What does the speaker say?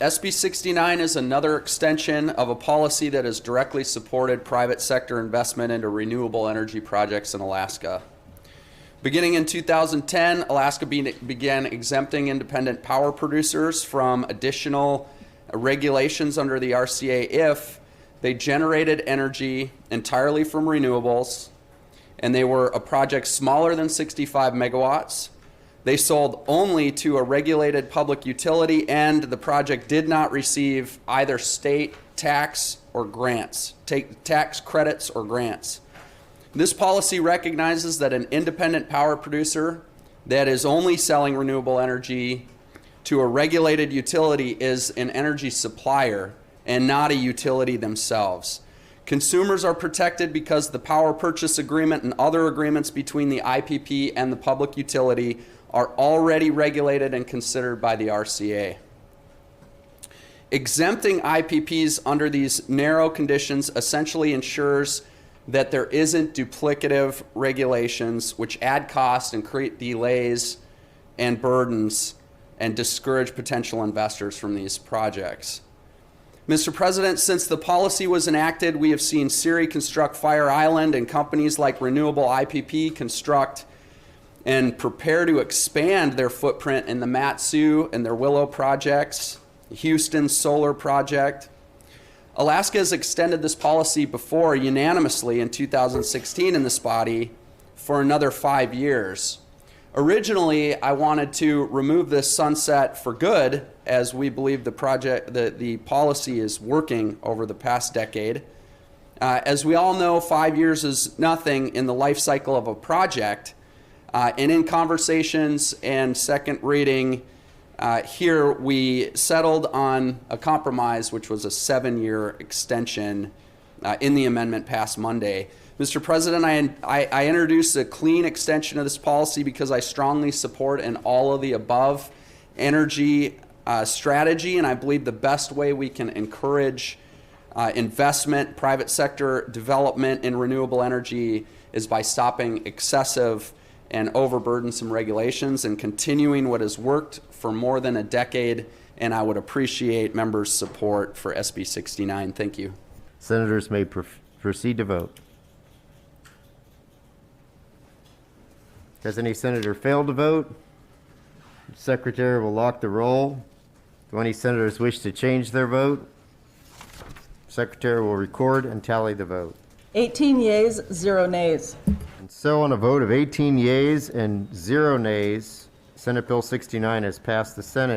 SB 69 is another extension of a policy that has directly supported private sector investment into renewable energy projects in Alaska. Beginning in 2010, Alaska began exempting independent power producers from additional regulations under the RCA if they generated energy entirely from renewables and they were a project smaller than 65 megawatts. They sold only to a regulated public utility, and the project did not receive either state tax or grants, tax credits or grants. This policy recognizes that an independent power producer that is only selling renewable energy to a regulated utility is an energy supplier and not a utility themselves. Consumers are protected because the power purchase agreement and other agreements between the IPP and the public utility are already regulated and considered by the RCA. Exempting IPPs under these narrow conditions essentially ensures that there isn't duplicative regulations which add cost and create delays and burdens and discourage potential investors from these projects. Mr. President, since the policy was enacted, we have seen SERI construct Fire Island and companies like Renewable IPP construct and prepare to expand their footprint in the Mat-Su and their Willow projects, Houston Solar Project. Alaska has extended this policy before unanimously in 2016 in this body for another 5 years. Originally, I wanted to remove this sunset for good, as we believe the policy is working over the past decade. As we all know, 5 years is nothing in the life cycle of a project. And in conversations and second reading, here we settled on a compromise, which was a 7-year extension in the amendment passed Monday. Mr. President, I introduced a clean extension of this policy because I strongly support an all of the above energy strategy, and I believe the best way we can encourage investment, private sector development in renewable energy is by stopping excessive and overburdensome regulations and continuing what has worked for more than a decade, and I would appreciate members' support for SB 69. Thank you. Senators may proceed to vote. Has any senator failed to vote? The Secretary will lock the roll. Do any senators wish to change their vote? The Secretary will record and tally the vote. 18 yeas, 0 nays. And so on a vote of 18 yeas and 0 nays, Senate Bill 69 has passed the Senate.